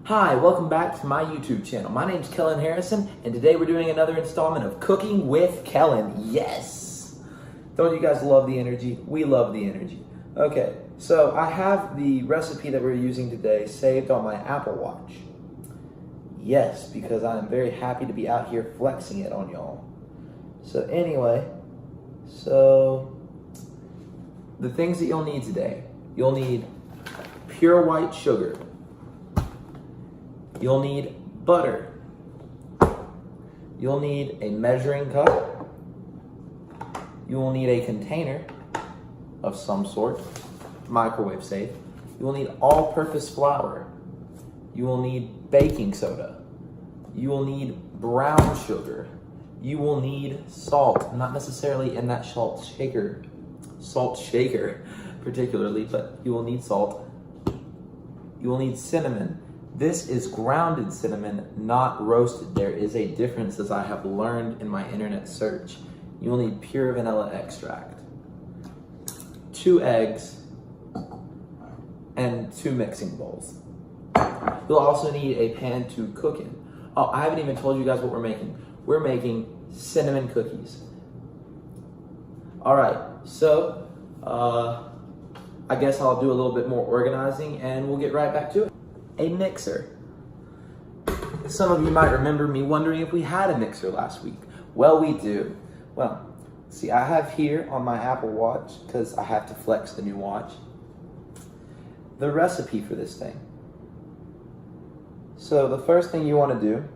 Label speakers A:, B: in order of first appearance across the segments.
A: Hi, welcome back to my YouTube channel. My name's Kellen Harrison, and today we're doing another installment of Cooking with Kellen. Yes! Don't you guys love the energy? We love the energy. Okay, so I have the recipe that we're using today saved on my Apple Watch. Yes, because I am very happy to be out here flexing it on y'all. So anyway, the things that you'll need today, you'll need pure white sugar. You'll need butter. You'll need a measuring cup. You will need a container of some sort, microwave safe. You will need all-purpose flour. You will need baking soda. You will need brown sugar. You will need salt, not necessarily in that salt shaker particularly, but you will need salt. You will need cinnamon. This is grounded cinnamon, not roasted. There is a difference, as I have learned in my internet search. You will need pure vanilla extract, 2 eggs, and 2 mixing bowls. You'll also need a pan to cook in. Oh, I haven't even told you guys what we're making. We're making cinnamon cookies. All right, so I guess I'll do a little bit more organizing and we'll get right back to it. A mixer. Some of you might remember me wondering if we had a mixer last week. Well, we do. Well, see, I have here on my Apple Watch, because I have to flex the new watch, the recipe for this thing. So the first thing you want to do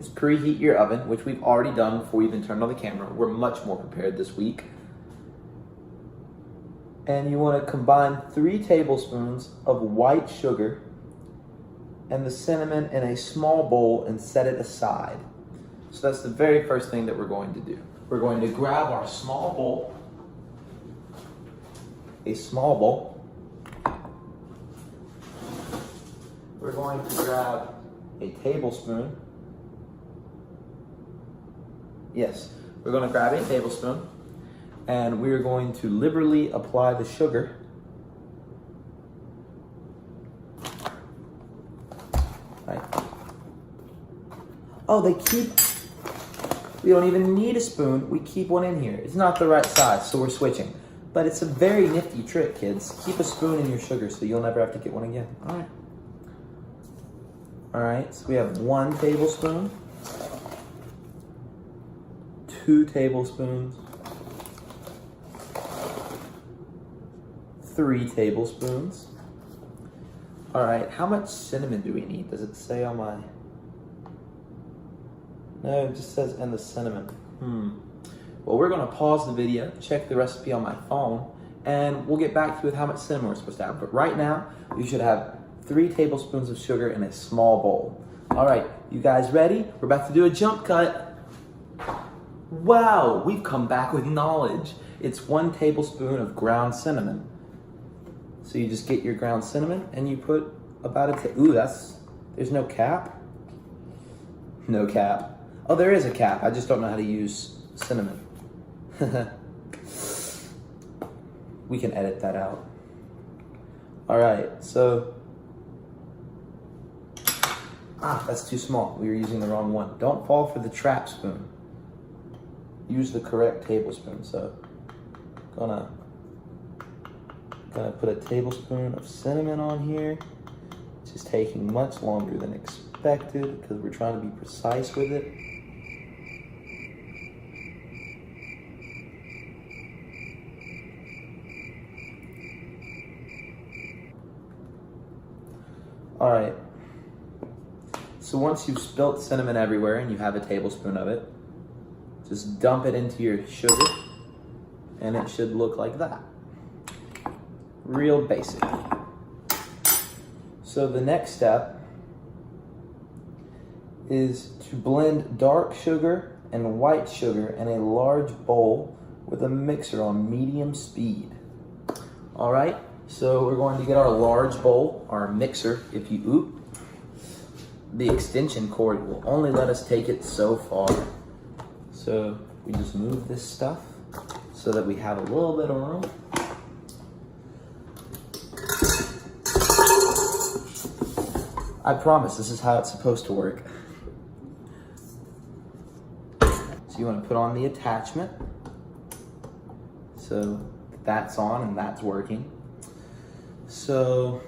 A: is preheat your oven, which we've already done before we even turned on the camera. We're much more prepared this week. And you want to combine 3 tablespoons of white sugar and the cinnamon in a small bowl and set it aside. So that's the very first thing that we're going to do. We're going to grab our small bowl, We're going to grab a tablespoon. Yes, we're going to grab a tablespoon and we're going to liberally apply the sugar. Right. Oh, we don't even need a spoon. We keep one in here. It's not the right size, so we're switching. But it's a very nifty trick, kids. Keep a spoon in your sugar so you'll never have to get one again. All right. All right, so we have 1 tablespoon, 2 tablespoons, 3 tablespoons. All right, how much cinnamon do we need? Does it say on my... No, it just says in the cinnamon. Well, we're gonna pause the video, check the recipe on my phone, and we'll get back to you with how much cinnamon we're supposed to have. But right now, we should have 3 tablespoons of sugar in a small bowl. All right, you guys ready? We're about to do a jump cut. Wow, we've come back with knowledge. It's 1 tablespoon of ground cinnamon. So you just get your ground cinnamon and you put about there's no cap? No cap. Oh, there is a cap. I just don't know how to use cinnamon. We can edit that out. All right, so, that's too small. We were using the wrong one. Don't fall for the trap spoon. Use the correct tablespoon. So, gonna put a tablespoon of cinnamon on here. It's just taking much longer than expected because we're trying to be precise with it. All right. So once you've spilt cinnamon everywhere and you have a tablespoon of it, just dump it into your sugar and it should look like that. Real basic. So the next step is to blend dark sugar and white sugar in a large bowl with a mixer on medium speed. All right, so we're going to get our large bowl, our mixer, the extension cord will only let us take it so far. So we just move this stuff so that we have a little bit of room. I promise this is how it's supposed to work. So you want to put on the attachment. So that's on and that's working. So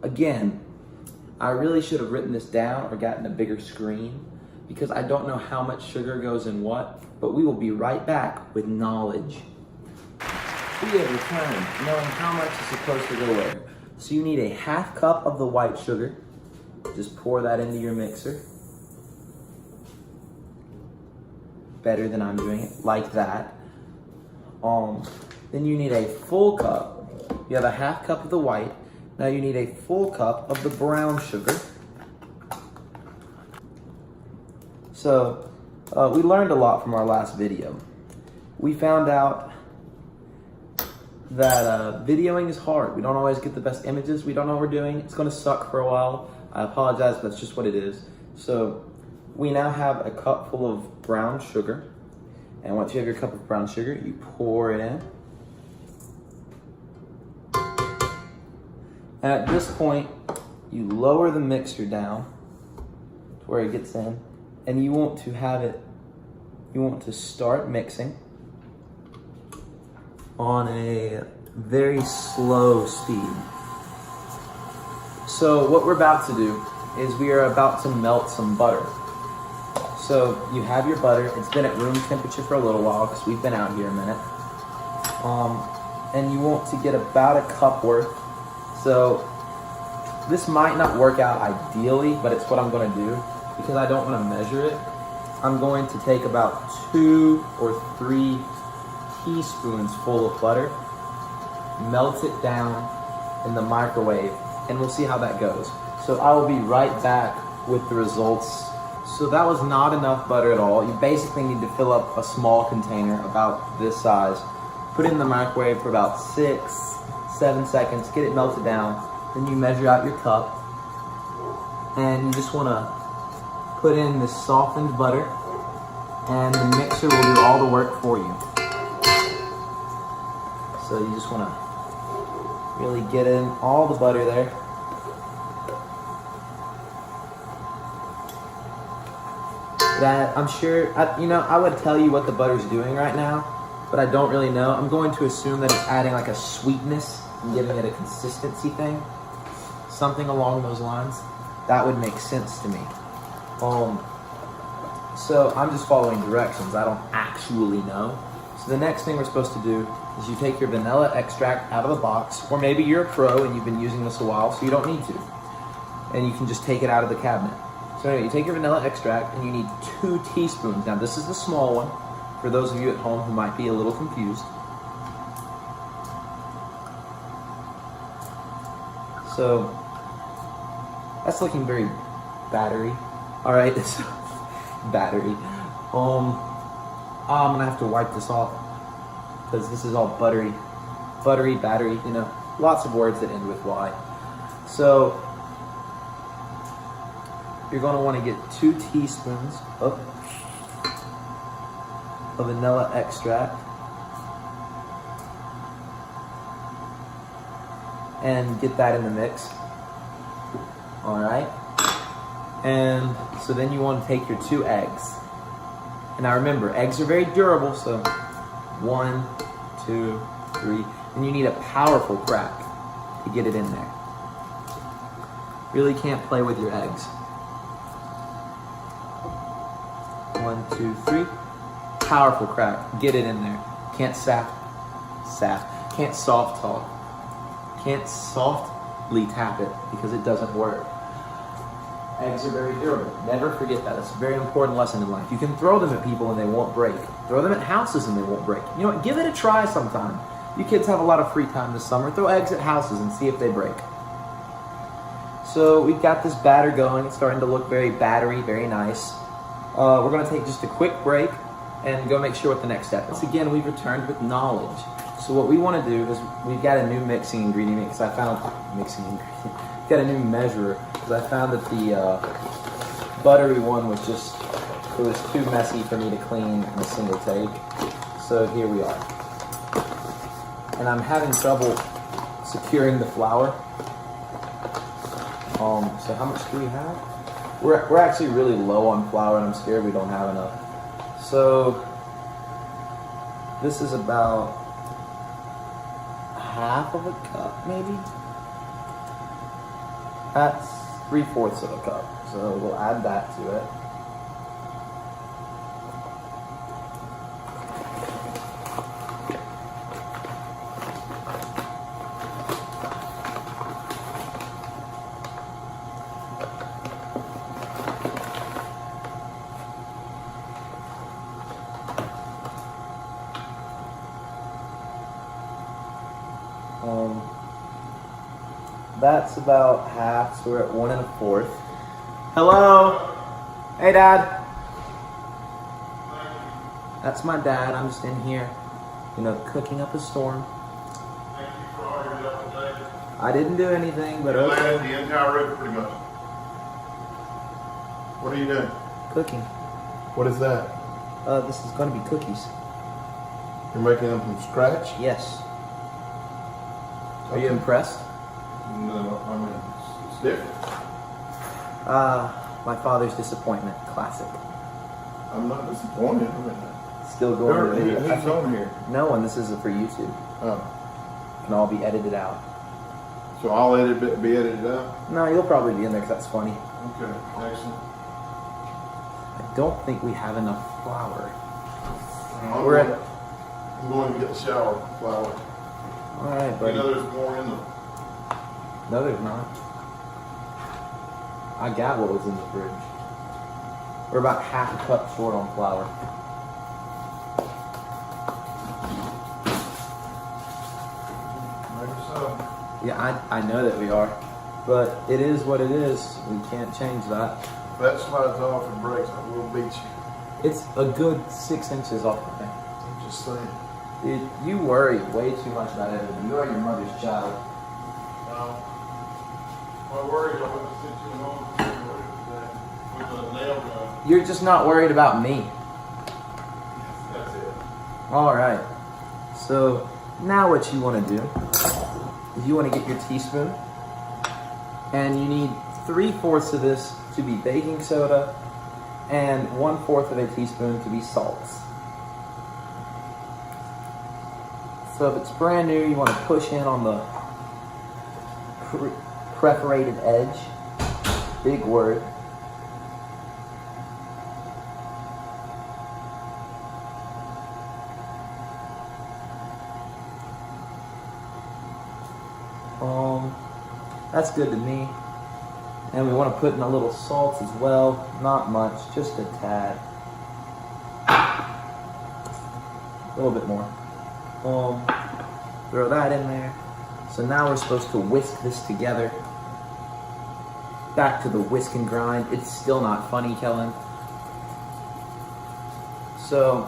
A: again, I really should have written this down or gotten a bigger screen because I don't know how much sugar goes in what, but we will be right back with knowledge. We have returned knowing how much is supposed to go where. So you need a 1/2 cup of the white sugar. Just pour that into your mixer. Better than I'm doing it, like that. Then you need a full cup. You have a 1/2 cup of the white. Now you need a full cup of the brown sugar. So we learned a lot from our last video. We found out that videoing is hard. We don't always get the best images. We don't know what we're doing. It's gonna suck for a while. I apologize, but that's just what it is. So we now have a cup full of brown sugar. And once you have your cup of brown sugar, you pour it in. And at this point, you lower the mixer down to where it gets in. And you want to start mixing on a very slow speed. So what we're about to do is we are about to melt some butter. So you have your butter. It's been at room temperature for a little while because we've been out here a minute. And you want to get about a cup worth. So this might not work out ideally, but it's what I'm going to do because I don't want to measure it. I'm going to take about 2 or 3 teaspoons full of butter, melt it down in the microwave, and we'll see how that goes. So I will be right back with the results. So that was not enough butter at all. You basically need to fill up a small container about this size, put it in the microwave for about 6-7 seconds, get it melted down, then you measure out your cup, and you just want to put in this softened butter, and the mixer will do all the work for you. So you just want to really get in all the butter there. That I'm sure, I would tell you what the butter's doing right now, but I don't really know. I'm going to assume that it's adding like a sweetness and giving it a consistency thing. Something along those lines. That would make sense to me. So I'm just following directions. I don't actually know. So the next thing we're supposed to do is you take your vanilla extract out of the box, or maybe you're a pro and you've been using this a while, so you don't need to. And you can just take it out of the cabinet. So anyway, you take your vanilla extract and you need 2 teaspoons. Now this is the small one for those of you at home who might be a little confused. So that's looking very battery. All right, battery. I'm gonna have to wipe this off because this is all buttery, battery, lots of words that end with Y. So you're gonna wanna get 2 teaspoons of vanilla extract and get that in the mix. All right. And so then you want to take your 2 eggs. And now remember, eggs are very durable, so 1, 2, 3. And you need a powerful crack to get it in there. Really can't play with your eggs. 1, 2, 3. Powerful crack. Get it in there. Can't Can't soft talk. Can't softly tap it because it doesn't work. Eggs are very durable. Never forget that. It's a very important lesson in life. You can throw them at people and they won't break. Throw them at houses and they won't break. You know what? Give it a try sometime. You kids have a lot of free time this summer. Throw eggs at houses and see if they break. So we've got this batter going. It's starting to look very battery, very nice. We're going to take just a quick break and go make sure what the next step is. Again, we've returned with knowledge. So what we want to do is we've got a new mixing ingredient because I found got a new measurer because I found that the buttery one was it was too messy for me to clean in a single take. So here we are. And I'm having trouble securing the flour. So how much do we have? We're actually really low on flour, and I'm scared we don't have enough. So this is about half of a cup, maybe. That's 3/4 of a cup. So we'll add that to it. That's about half, so we're at 1 1/4. Hello? Hey, Dad. That's my dad. I'm just in here, cooking up a storm.
B: Thank you for all your help today.
A: I didn't do anything, but
B: You
A: okay.
B: landed the entire route pretty much. What are you doing?
A: Cooking.
B: What is that?
A: This is going to be cookies.
B: You're making them from scratch?
A: Yes. Are you impressed?
B: No, I mean, it's different.
A: My father's disappointment. Classic.
B: I'm not disappointed. I mean,
A: Still going to video.
B: who's on here?
A: No one. This is for YouTube.
B: Oh,
A: Can all be edited out.
B: so I'll be edited out?
A: No, you'll probably be in there because that's funny.
B: Okay, excellent.
A: I don't think we have enough flour.
B: I'm
A: We're
B: going, I'm going to get the shower flour.
A: All right,
B: You
A: buddy.
B: know there's more in them.
A: No, there's not. I got what was in the fridge. We're about half a cup short on flour.
B: Maybe so.
A: Yeah, I know that we are. But it is what it is. We can't change that.
B: If that slides off and breaks, I will beat you.
A: It's a good 6 inches off the thing.
B: I'm just saying.
A: Dude, you worry way too much about everything. You are your mother's child.
B: My worries are going to sit you home with a nail gun.
A: You're just not worried about me.
B: That's it.
A: All right. So now what you want to do is you want to get your teaspoon, and you need 3/4 of this to be baking soda, and 1/4 of a teaspoon to be salts. So if it's brand new, you want to push in on the perforated edge. Big word. That's good to me. And we want to put in a little salt as well. Not much, just a tad. A little bit more. Throw that in there. So now we're supposed to whisk this together. Back to the whisk and grind. It's still not funny, Kellen. So,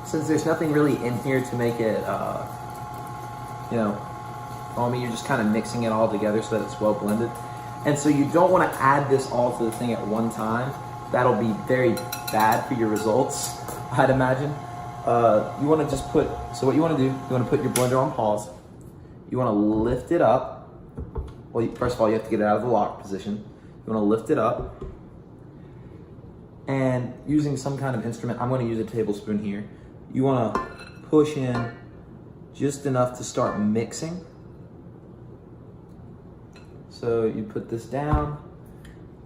A: since there's nothing really in here to make it, foamy, you're just kind of mixing it all together so that it's well blended. And so you don't want to add this all to the thing at one time. That'll be very bad for your results, I'd imagine. You want to just put, so what you want to do, you want to put your blender on pause. You want to lift it up. Well, first of all, you have to get it out of the lock position. You want to lift it up. And using some kind of instrument, I'm going to use a tablespoon here. You want to push in just enough to start mixing. So you put this down,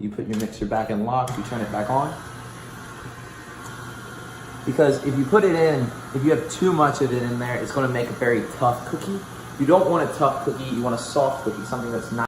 A: you put your mixer back in lock, you turn it back on. Because if you put it in, if you have too much of it in there, it's going to make a very tough cookie. You don't want a tough cookie, you want a soft cookie, something that's not